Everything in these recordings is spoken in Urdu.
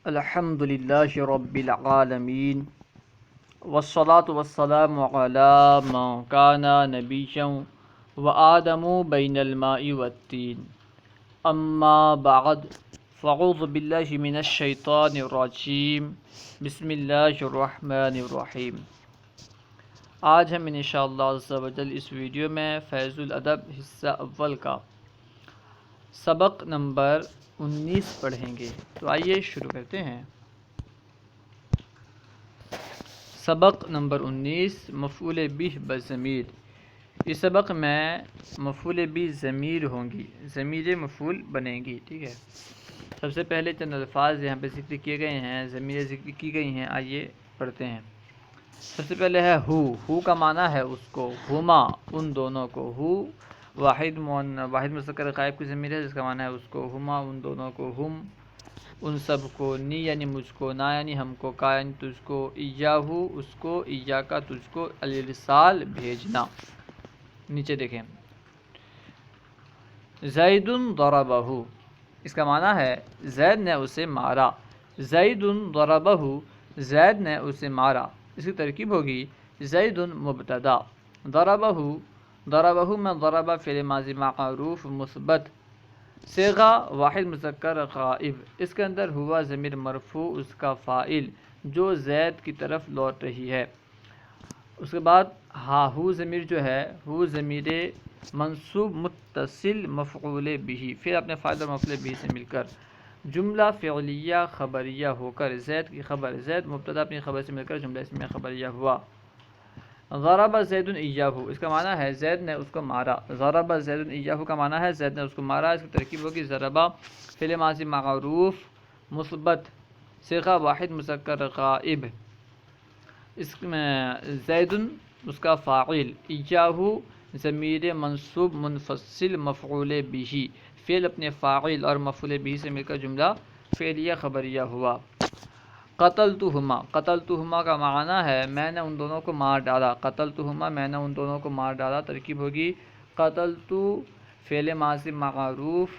الحمد للہ رب العالمین والصلاة والسلام علی من کان نبیا وآدم بین الماء والطین اما بعد فاعوذ باللہ من الشیطان الرجیم بسم اللہ الرحمن الرحیم۔ آج ہم انشاءاللہ عز و جل اس ویڈیو میں فیض الادب حصہ اول کا سبق نمبر 19 پڑھیں گے، تو آئیے شروع کرتے ہیں۔ سبق نمبر 19 مفعول بہ بضمیر۔ اس سبق میں مفعول بہ ضمیر ہوں گی، ضمیر مفعول بنے گی، ٹھیک ہے۔ سب سے پہلے چند الفاظ یہاں پہ ذکر کیے گئے ہیں، ضمیر ذکر کی گئی ہیں، آئیے پڑھتے ہیں۔ سب سے پہلے ہے ہو کا معنی ہے اس کو، ہما ان دونوں کو، ہو واحد مذکر غائب کی ضمیر ہے جس کا معنی ہے اس کو، ہما ان دونوں کو، ہم ان سب کو، نی یعنی مجھ کو، نا یعنی ہم کو، کا یعنی تجھ کو، ایاہو اس کو، ایاکا تجھ کو، الارسال بھیجنا۔ نیچے دیکھیں، زید ضربہ، اس کا معنی ہے زید نے اسے مارا، زید ضربہ زید نے اسے مارا۔ اس کی ترکیب ہوگی زید مبتدا، ضربہ میں ضربہ فعل ماضی معروف مثبت، صیغہ واحد مذکر غائب، اس کے اندر ہوا ضمیر مرفوع اس کا فاعل جو زید کی طرف لوٹ رہی ہے۔ اس کے بعد ہو ضمیر جو ہے، ہو ضمیر منصوب متصل مفعول بہ، پھر اپنے فاعل اور مفعول بہ سے مل کر جملہ فعلیہ خبریہ ہو کر زید کی خبر، زید مبتدا اپنی خبر سے مل کر جملہ اسمیہ خبریہ ہوا۔ ضرب زید ایاہو، اس کا معنی ہے زید نے اس کو مارا، ضرب زید ایاہو کا معنی ہے زید نے اس کو مارا۔ اس کی ترکیب ہوگی ضربہ فعل ماضی معروف مثبت، صیغہ واحد مذکر غائب، اس میں زید اس کا فاعل، ایاہو ضمیر منصوب منفصل مفعول بہ، فعل اپنے فاعل اور مفعول بہ سے مل کر جملہ فعلیہ خبریہ ہوا۔ قتلتہما کا معنی ہے میں نے ان دونوں کو مار ڈالا، قتلتہما میں نے ان دونوں کو مار ڈالا۔ ترکیب ہوگی قتلت فعل ماضی معروف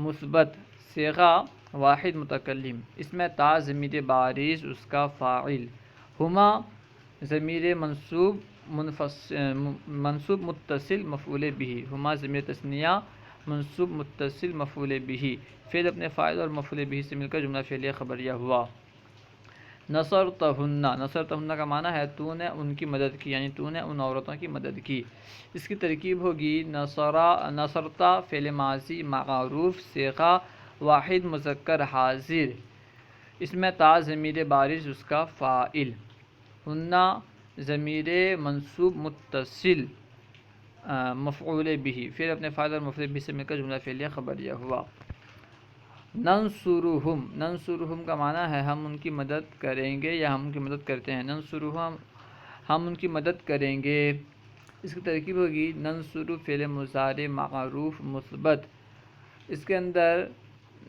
مثبت، صیغہ واحد متکلم، اس میں تا ضمیر بارز اس کا فاعل، ہما ضمیر منصوب متصل مفعول بہ، ہما ضمیر تثنیہ منصوب متصل مفعول بہ، فعل اپنے فاعل اور مفعول بہ سے مل کر جملہ فعلیہ خبریہ ہوا۔ نصرتہن کا معنی ہے تو نے ان کی مدد کی، یعنی تو نے ان عورتوں کی مدد کی۔ اس کی ترکیب ہوگی نصرتا فعل ماضی معروف، صیغہ واحد مذکر حاضر، اس میں تا ضمیر بارز اس کا فاعل، ہن ضمیر منصوب متصل مفعول بہ، پھر اپنے فاعل اور مفعول بہ سے مل کر جملہ فعلیہ خبریہ ہوا۔ ننصرہم کا معنی ہے ہم ان کی مدد کریں گے یا ہم ان کی مدد کرتے ہیں، ننصرہم ہم ان کی مدد کریں گے۔ اس کی ترکیب ہوگی ننصر فعل مضارع معروف مثبت، اس کے اندر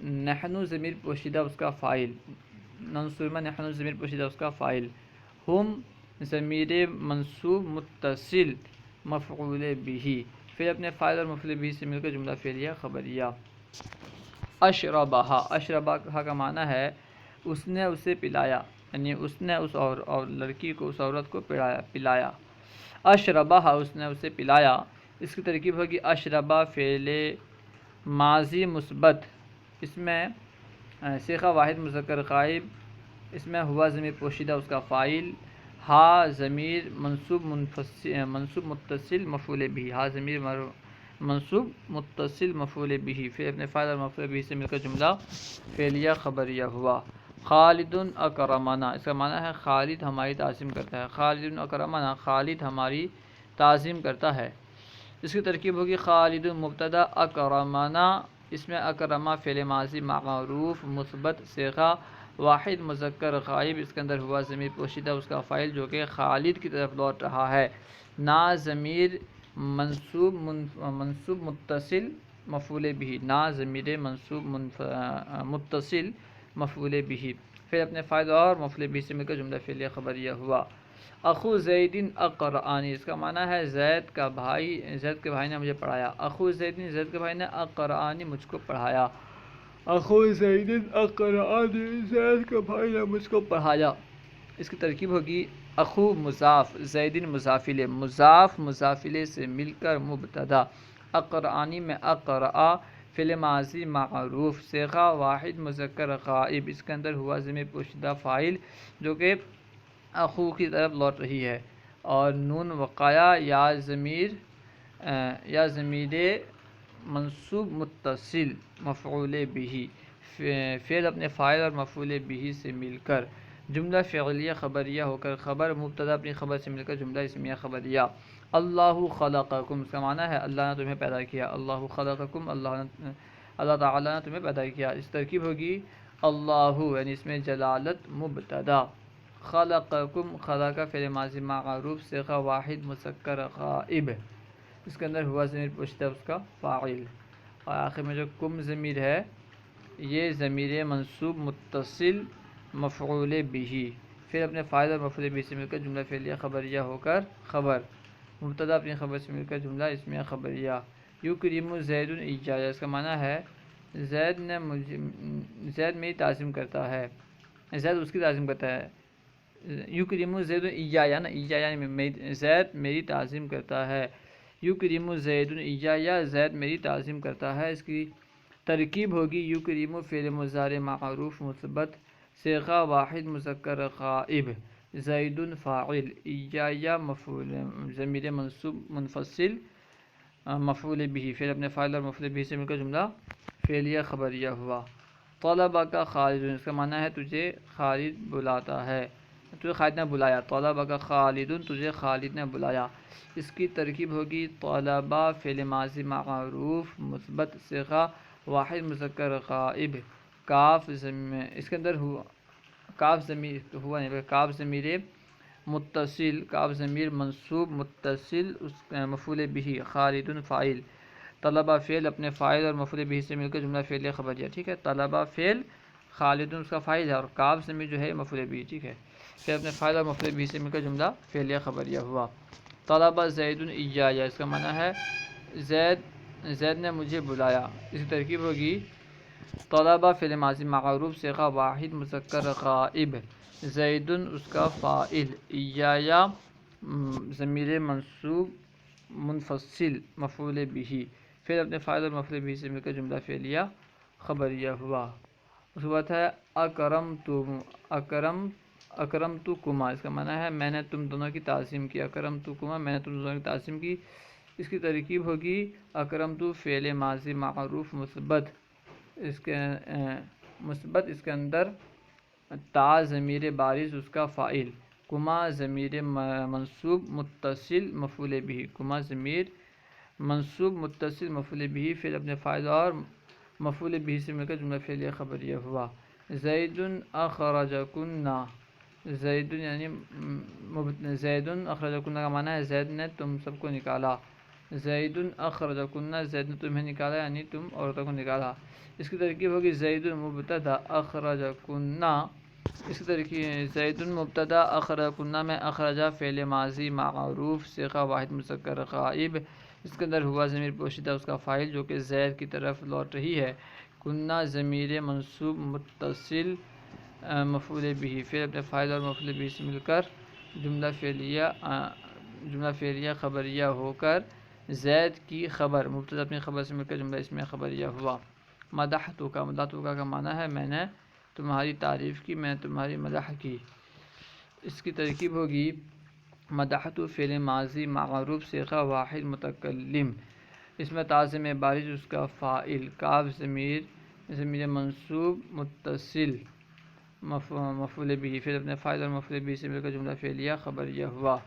نحن ضمیر پوشیدہ اس کا فاعل، ننصر میں نحن ضمیر پوشیدہ اس کا فاعل، ہم ضمیر منصوب متصل مفعول بہ، پھر اپنے فاعل اور مفعول بہ سے مل کر جملہ فعلیہ خبریہ۔ اشربہ کا معنی ہے اس نے اسے پلایا، یعنی اس نے اس اور لڑکی کو، اس عورت کو پلایا۔ اشربہ اس نے اسے پلایا۔ اس کی ترکیب ہوگی اشربہ فعل ماضی مثبت، اس میں صیغہ واحد مذکر غائب، اس میں ہوا ضمیر پوشیدہ اس کا فاعل، ہا ضمیر منصوب متصل مفعول بہ، ہا ضمیر منصوب متصل مفعول بہ، پھر اپنے فاعل اور مفعول بہ سے مل کر جملہ فعلیہ خبریہ ہوا۔ خالد اکرمنا، اس کا معنی ہے خالد ہماری تعظیم کرتا ہے، خالد اکرمنا خالد ہماری تعظیم کرتا ہے۔ اس کی ترکیب ہوگی خالد مبتدا اکرمنا، اس میں اکرما فعل ماضی معروف مثبت، صیغہ واحد مذکر غائب، اس کے اندر ہوا ضمیر پوشیدہ اس کا فاعل جو کہ خالد کی طرف لوٹ رہا ہے، نا ضمیر منصوب متصل مفعول بہ، نا ضمیر منصوب متصل مفعول بہ، پھر اپنے فاعل اور مفعول بہ سے مل کر جملہ فعلیہ خبریہ ہوا۔ اخو زید اقرأنی، اس کا معنی ہے زید کے بھائی نے مجھے پڑھایا، اخو زید کے بھائی نے اقرأنی مجھ کو پڑھایا۔ اخو زید اقرأنی، زید کا بھائی نے مجھ کو پڑھایا. اس کی ترکیب ہوگی اخو مضاف، زیدن مضافلے، مضاف مضافلے سے مل کر مبتدا. اقرآنی میں اقرآ فعل ماضی معروف، صیغہ واحد مذکر غائب، اس کے اندر ہوا ضمیر پوشیدہ فاعل جو کہ اخو کی طرف لوٹ رہی ہے، اور نون وقایا یا ضمیر منصوب متصل مفعول به، فعل اپنے فاعل اور مفعول به سے مل کر جملہ فعلیہ خبریہ ہو کر خبر، مبتدا اپنی خبر سے مل کر جملہ اسمیہ خبریہ. اللہ خلقکم، اس کا معنی ہے اللہ نے تمہیں پیدا کیا. اللہ خلقکم، اللہ تعالیٰ نے تمہیں پیدا کیا. اس ترکیب ہوگی اللہ یعنی اس میں جلالت مبتدا، خلقکم خلق فعل ماضی معروف صیغہ واحد مذکر غائب، اس کے اندر ہوا ضمیر پوشیدہ اس کا فاعل، اور آخر میں جو کم ضمیر ہے یہ ضمیر منصوب متصل مفعول به، پھر اپنے فاعل اور مفعول به سے مل کر جملہ فعلیہ خبریہ ہو کر خبر، مبتدا اپنی خبر سے مل کر جملہ اسمیہ خبریہ. یکرم زید ایجایا، اس کا معنی ہے زید میری تعظیم کرتا ہے، زید اس کی تعظیم کرتا ہے. یکرم زید ایجایا نا، ایجایا زید میری تعظیم کرتا ہے. یکرم زید ایجایا، زید میری تعظیم کرتا ہے. اس کی ترکیب ہوگی یکرم فعل مضارع معروف مثبت صیغہ واحد مذکر غائب، زید فاعل، ایجایا مفعول ضمیر منصوب منفصل مفعول به، پھر اپنے فاعل اور مفعول به سے مل کر جملہ فعلیہ خبریہ ہوا. طلبہ کا خالد، اس کا معنی ہے تجھے خالد بلاتا ہے، تجھے خالد نے بلایا. طلبہ کا خالد، تجھے خالد نے بلایا. اس کی ترکیب ہوگی طلبہ فعل ماضی معروف مثبت صیغہ واحد مذکر غائب، کاف اس کے اندر ہوا کاف ضمیر ہوا نہیں، کاف ضمیر متصل، کاف ضمیر منصوب متصل مفعول به، خالد فاعل، طلبہ فعل اپنے فاعل اور مفعول به سے مل کر جملہ فعلیہ خبریہ. ٹھیک ہے، طلبہ فعل، خالد اس کا فاعل ہے، اور کاف ضمیر جو ہے مفعول به. ٹھیک ہے، پھر اپنے فاعل اور مفعول به سے مل کر جملہ فعلیہ خبریہ ہوا. طلبہ زید ایجایا، اس کا معنی ہے زید نے مجھے بلایا. اس کی ترکیب ہوگی طلبہ فعل ماضی معروف صیغہ واحد مذکر غائب، زید اس کا فاعل، ایجایا ضمیر منصوب منفصل مفعول به، پھر اپنے فاعل اور مفعول به سے مل کر جملہ فعلیہ خبریہ ہوا. اس کے بعد ہے اکرمتکما، اس کا معنی ہے میں نے تم دونوں کی تعظیم کی. اکرمتکما، میں نے تم دونوں کی تعظیم کی. اس کی ترکیب ہوگی اکرمتو فعل ماضی معروف مثبت، اس کے اندر تا ضمیر بارز اس کا فاعل، کما ضمیر منصوب متصل مفعول به، کما ضمیر منصوب متصل مفعول به، پھر اپنے فاعل اور مفعول به سے مل کر جملہ فعلیہ خبریہ ہوا. زید اخرجکنا، زید یعنی زید اخرجکنا کا معنی ہے زید نے تم سب کو نکالا. زید اخرجکنا، زید نے تمہیں نکالا یعنی تم عورتوں کو نکالا. اس کی ترکیب ہوگی زید مبتدا اخرجکنا، اس کی ترکیب زید مبتدا اخرجکنا میں اخرجہ فعل ماضی معروف صیغہ واحد مذکر غائب، اس کے اندر ہوا ضمیر پوشیدہ اس کا فاعل جو کہ زید کی طرف لوٹ رہی ہے، کنہ ضمیر منصوب متصل مفعول به، پھر اپنے فاعل اور مفعول به سے مل کر جملہ فعلیہ خبریہ ہو کر زید کی خبر، مبتدا اپنی خبر سے مل کر جملہ اسمیہ خبریہ ہوا. مدحتک کا معنی ہے میں نے تمہاری تعریف کی، میں نے تمہاری مدح کی. اس کی ترکیب ہوگی مدحت فعل ماضی معروف صیغہ واحد متکلم، اس میں تعظیم بارز اس کا فاعل، کاف ضمیر منصوب متصل مفعول به، پھر اپنے فاعل اور مفعول به سے مل کر جملہ فعلیہ خبریہ ہوا.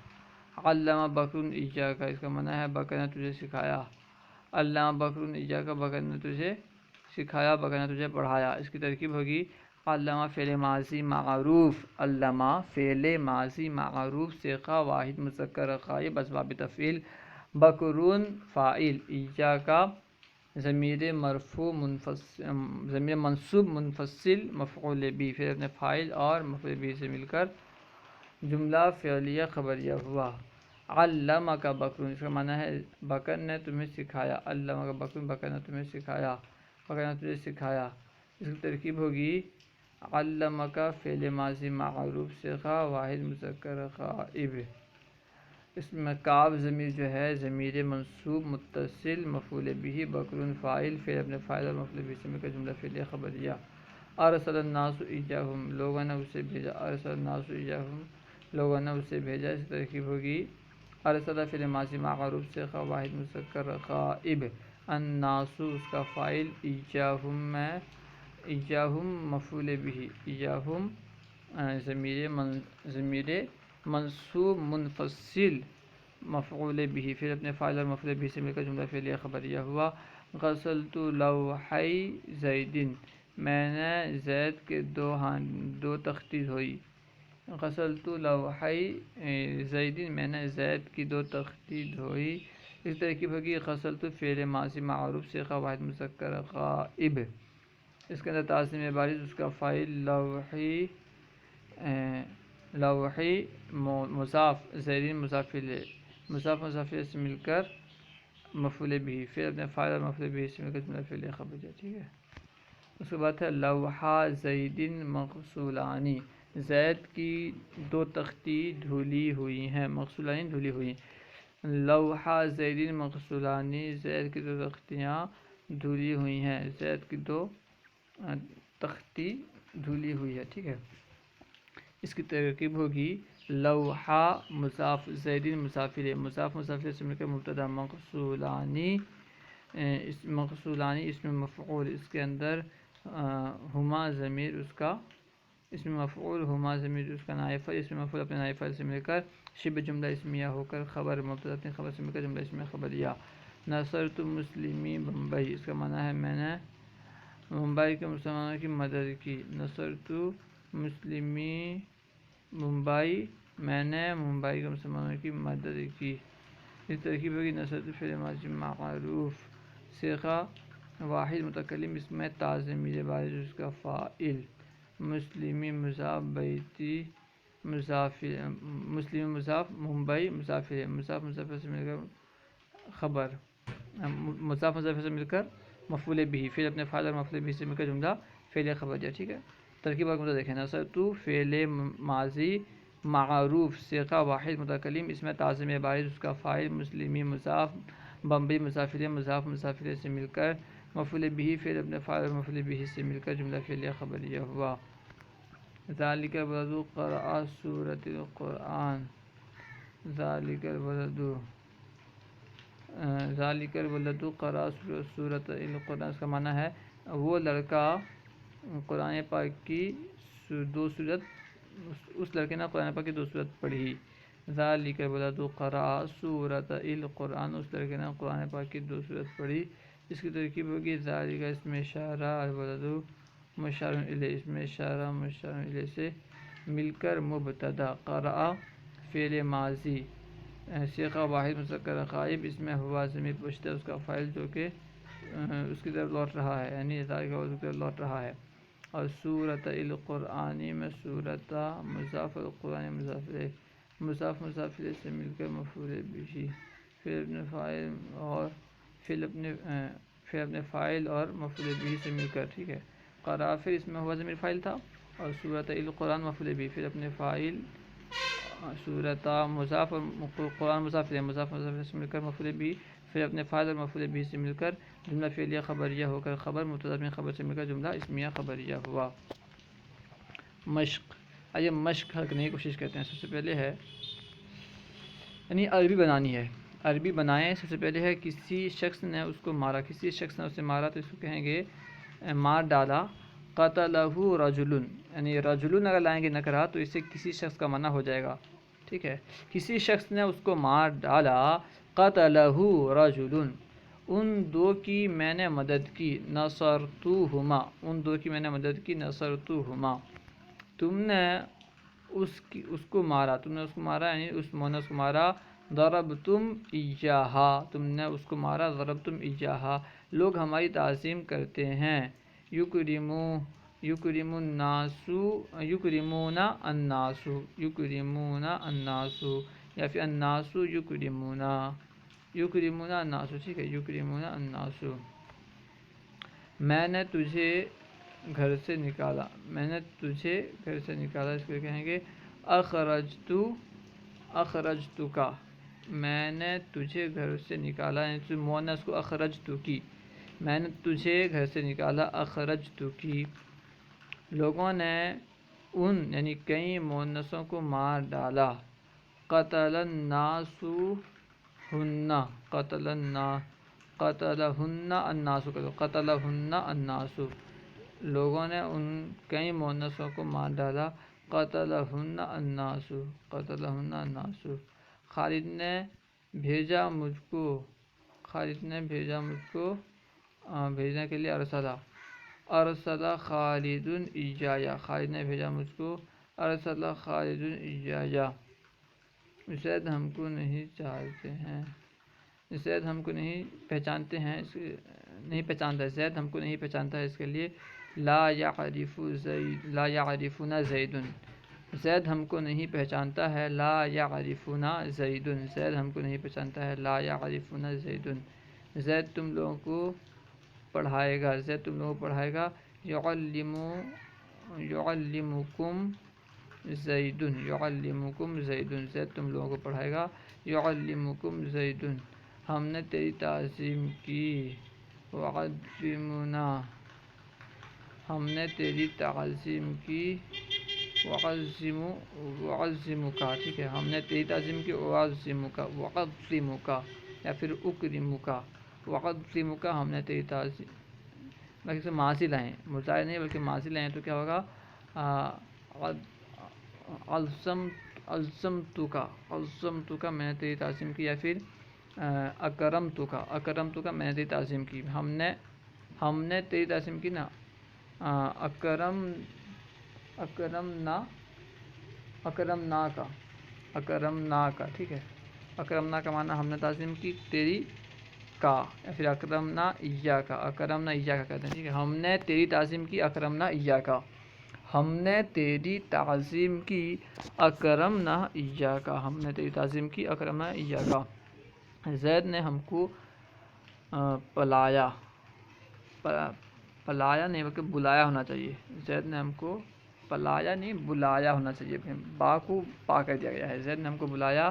علامہ بکر ایجاک، اس کا معنی ہے بکر نے تجھے سکھایا. علامہ بکر ایجاک، بکر نے تجھے سکھایا، بکر نے تجھے پڑھایا. اس کی ترکیب ہوگی علامہ فعل ماضی معروف، علامہ فعل ماضی معروف صیغہ واحد مذکر غائب اسباب تفعیل، بکرون فاعل، ایجاک ضمیر منصوب منفصل مفعول به، پھر اپنے فاعل اور مفعول به سے مل کر جملہ فعلیہ خبریہ ہوا. علمک بکر، اس کا معنی ہے بکر نے تمہیں سکھایا. علمک بکر، بکر نے تمہیں سکھایا، بکر نے تجھے سکھایا. اس کی ترکیب ہوگی علمک فعل ماضی معروف صیغہ واحد مذکر غائب. اس میں کعب ضمیر جو ہے ضمیر منصوب متصل مفعول به بکر فاعل فعل اپنے فاعل اور مفعول به سے مل کر جملہ فعلیہ خبریہ. ارسل الناس ایاہم لوگوں نے اسے بھیجا. ارسل الناس ایاہم لوگوں نے اسے بھیجا. اس کی ترکیب ہوگی ارسل فعل ماضی معروف صیغہ واحد مذکر غائب. الناس اس کا فاعل ایاہم میں ایاہم مفعول به ایاہم ضمیر منصوب منفصل مفعول به پھر اپنے فاعل اور مفعول به سے مل کر جملہ فعلیہ خبریہ ہوا. غسلت لوحی زید میں نے زید کے دو تختی دھوئی. غسلت لوحی زید میں نے زید کی دو تختی دھوئی. اس ترکیب ہوگی غسلت فعل ماضی معروف صیغہ واحد مذکر غائب. اس کے اندر تعظیم بارز اس کا فاعل لوحی لوحی مضاف زیدین مضاف الیہ سے مل کر مفعول به پھر اپنے فاعل اور مفعول به سے مل کر جملہ فعلیہ خبریہ. ٹھیک ہے. اس کے بعد ہے لوحا زیدن مغسولانی زید کی دو تختی دھلی ہوئی ہیں. مغسولانی دھلی ہوئی. لوحا زیدن مغسولانی زید کی دو تختیاں دھلی ہوئی ہیں. زید کی دو تختی دھلی ہوئی ہے. ٹھیک ہے. اس کی ترکیب ہوگی لوحا مضاف زیدین مضاف الیہ سے مل کر مبتدا مغسولانی مغسولانی اسم مفعول. اس کے اندر ہما ضمیر اس کا اسم مفعول ہما ضمیر اس کا نائب فاعل اسم مفعول اپنے نائب فاعل سے مل کر شبہ جملہ اسمیہ ہو کر خبر مبتدا اپنے خبر سے مل کر جملہ اسمیہ خبریہ. نصرت مسلمی بمبئی اس کا معنی ہے میں نے ممبئی کے مسلمانوں کی مدد کی. نصرت مسلمی ممبئی میں نے ممبئی کے مسلمانوں کی مدد کی. اس ترکیب ہوگی نصرت فعل ماضی معروف صیغہ واحد متکلم اس میں تعظیم بارز اس کا فاعل مسلمی مضاف بیتی مسلم مضاف ممبئی مضاف سے مل کر خبر مضاف سے مل کر مفعول به پھر اپنے فاعل اور مفعول به سے مل کر جملہ فعلیہ خبریہ. ٹھیک ہے. ترکیب کو دیکھیں. نصرت فعل ماضی معروف صیغہ واحد متکلم اس میں تعظیم بارز اس کا فاعل مسلمی مضاف بمبئی مضاف الیہ سے مل کر مفعول به پھر اپنے فاعل اور مفعول به سے مل کر جملہ فعلیہ خبریہ ہوا. ذالک البلد قرأ سورۃ القرآن. ذالک البلد قرأ سورۃ القرآن اس کا معنی ہے وہ لڑکا قرآن پاک کی دو سورت اس لڑکے نے قرآن پاک کی دو سورت پڑھی. ذالک البلد قرأ سورۃ القرآن اس لڑکے نے قرآن پاک کی دو سورت پڑھی. اس کی ترکیب ہوگی ذالک اسم اشارہ البلد مشار الیہ اسم اشارہ مشار الیہ سے مل کر مبتدا قرأ فعل ماضی صیغہ واحد مذکر غائب اس میں ہوا ضمیر پوشیدہ اس کا فاعل جو کہ اس کی طرف لوٹ رہا ہے یعنی ذالک اس کی طرف لوٹ رہا ہے. اور سورۃ القرآن میں سورۃ مضاف القرآن مضاف الیہ سے مل کر مفعول به پھر اپنے فاعل اور پھر اپنے فاعل اور مفعول به سے مل کر. ٹھیک ہے. قرأ پھر اس میں ہوا ضمیر فاعل تھا اور سورۃ القرآن مفعول به پھر اپنے فاعل سورۃ مضاف اور قرآن مضاف الیہ سے مل کر مفعول به پھر اپنے فاعل اور مفعول به سے مل کر جملہ فعلیہ خبریہ ہو کر خبر مبتدا اپنے خبر سے مل کر جملہ اسمیہ خبریہ ہوا. مشق. آئیے مشق حل کرنے کی کوشش کرتے ہیں. سب سے پہلے ہے یعنی عربی بنانی ہے. عربی بنائیں. سب سے پہلے ہے کسی شخص نے اس کو مارا. کسی شخص نے اسے مارا تو اس کو کہیں گے مار ڈالا. قتلہ رجل یعنی رجل اگر لائیں گے نکرہ تو اس سے کسی شخص کا منع ہو جائے گا. ٹھیک ہے. کسی شخص نے اس کو مار ڈالا. قتلہ رجل ان دو کی میں نے مدد کی. نصرتہما ان دو کی میں نے مدد کی. نصرتہما تم نے اس کو مارا. تم نے اس کو مارا یعنی اس مونس کو مارا. ضربتم ایہا تم نے اس کو مارا. ضربتم ایہا لوگ ہماری تعظیم کرتے ہیں. یکرمون الناس یا پھر الناس یکرمون الناس. ٹھیک ہے. یکرمون الناس میں نے تجھے گھر سے نکالا، میں نے تجھے گھر سے نکالا، اس کو کہیں گے اخرجتک، میں نے تجھے گھر سے نکالا، یعنی مؤنث کو اخرجتکی، میں نے تجھے گھر سے نکالا، اخرجتکی۔ لوگوں نے ان یعنی کئی مؤنثوں کو مار ڈالا، قتل الناس ہن، قتلہن الناس، قتلہن الناس، لوگوں نے ان کئی مؤنثوں کو مار ڈالا، قتلہن الناس، قتلہن الناس۔ خالد نے بھیجا مجھ کو، خالد نے بھیجا مجھ کو، بھیجنے کے لیے ارسل خالد ایایا، خالد نے بھیجا مجھ کو، ارسل خالد ایایا۔ زید ہم کو نہیں چاہتے ہیں، زید ہم کو نہیں پہچانتے ہیں، نہیں پہچانتا، زید ہم کو نہیں پہچانتا ہے، اس کے لیے لا یعرف زید، لا یعرفنا زید، زید ہم کو نہیں پہچانتا ہے، لا یعرفنا زید، زید ہم کو نہیں پہچانتا ہے، لا یعرفنا زید۔ زید تم لوگوں کو پڑھائے گا، زید تم لوگوں کو پڑھائے گا، یعلمکم زید، یعلمکم زید، زید تم لوگوں کو پڑھائے گا، یعلمکم زید۔ ہم نے تیری تعظیم کی، وعظمنا، ہم نے تیری تعظیم کی، وعظمک، ٹھیک ہے، ہم نے تیری تعظیم کی، وعظمک، وعظمک یا پھر اکرمک، وعظمک، ہم نے تیری تعظیم، بلکہ سے ماضی لائیں، مضارع نہیں بلکہ ماضی لائیں تو کیا ہوگا، عظمتک، عظمتک، میں نے تیری تعظیم کی، یا پھر اکرمتک، اکرمتک، میں نے تیری تعظیم کی، ہم نے تیری تعظیم کی نا، اکرمنا کا، ٹھیک ہے، اکرمنا کا معنی ہم نے تعظیم کی تیری کا، یا پھر اکرمنا ایاک، اکرمنا ایاک کہتے ہیں، ٹھیک ہے، ہم نے تیری تعظیم کی، اکرمنا ایاک، ہم نے تیری تعظیم کی، اکرمنا ایاک، ہم نے تیری تعظیم کی، اکرمنا ایاک۔ زید نے ہم کو پلایا، پلایا نہیں بلکہ بلایا ہونا چاہیے، زید نے ہم کو پلایا نہیں بلایا ہونا چاہیے، با کو پا کر دیا گیا ہے، زید نے ہم کو بلایا،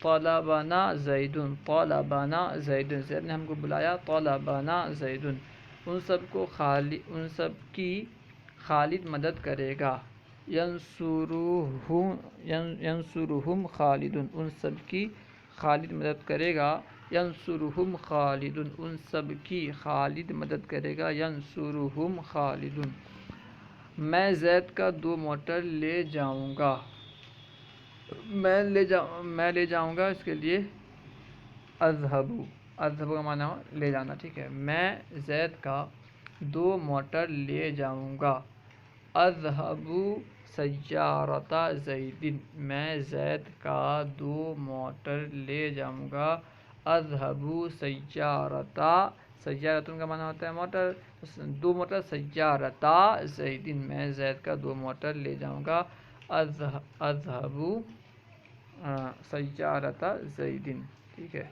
طلبنا زید، طلبنا زید، زید نے ہم کو بلایا، طلبنا زید۔ ان سب کی خالد مدد کرے گا، ینصرہم خالد، ان سب کی خالد مدد کرے گا، ینصرہم خالد، ان سب کی خالد مدد کرے گا، ینصرہم خالد۔ میں زید کا 2 موٹر لے جاؤں گا، میں لے جاؤں گا، اس کے لیے اذهب، اذهب کا معنی ہے لے جانا، ٹھیک ہے، میں زید کا 2 موٹر لے جاؤں گا، اذهب سیارۃ زید، میں زید کا 2 موٹر لے جاؤں گا، اذهب سیارۃ، سیارۃ کا معنی ہوتا ہے موٹر، 2 موٹر، سیارۃ زید، میں زید کا 2 موٹر لے جاؤں گا، اذهب سیارۃ زید، ٹھیک ہے،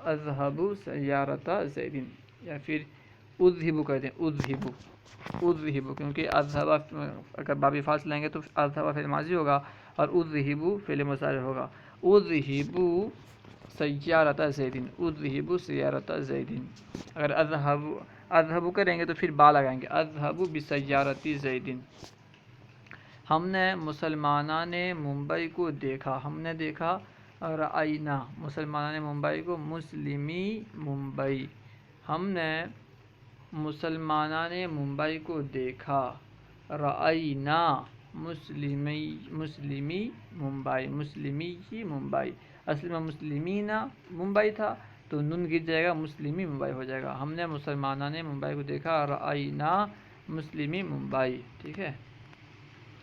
اذهب سیارۃ زید، یا پھر اذهب کہتے ہیں، اذهب، کیونکہ اذهب اگر باب فاعل لیں گے تو اذهب فعل ماضی ہوگا اور اذهب فعل مضارع ہوگا، اذهب سیارۃ زید، اذهب سیارۃ زید، اگر اذهب کریں گے تو پھر با لگائیں گے، اذهب بسیارۃ زید۔ ہم نے مسلمانان ممبئی کو دیکھا، ہم نے دیکھا، رأینا، مسلمانان ممبئی کو، مسلمی ممبئی، ہم نے مسلمانان ممبئی کو دیکھا، رأینا مسلمی ممبئی، مسلمی ممبئی، اصل میں مسلمین ممبئی تھا تو نون گر جائے گا، مسلمی ممبئی ہو جائے گا، ہم نے مسلمانان ممبئی کو دیکھا، رأینا مسلمی ممبئی، ٹھیک ہے،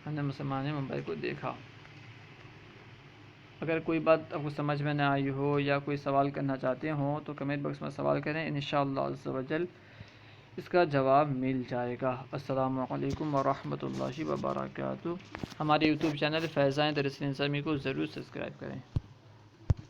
ہم نے مسلمانان ممبئی کو دیکھا۔ اگر کوئی بات آپ کو سمجھ میں نہ آئی ہو یا کوئی سوال کرنا چاہتے ہوں تو کمنٹ باکس میں سوال کریں، انشاءاللہ عز و جل اس کا جواب مل جائے گا۔ السلام علیکم ورحمۃ اللہ وبرکاتہ۔ ہمارے یوٹیوب چینل فیضان درس اسلامی کو ضرور سبسکرائب کریں۔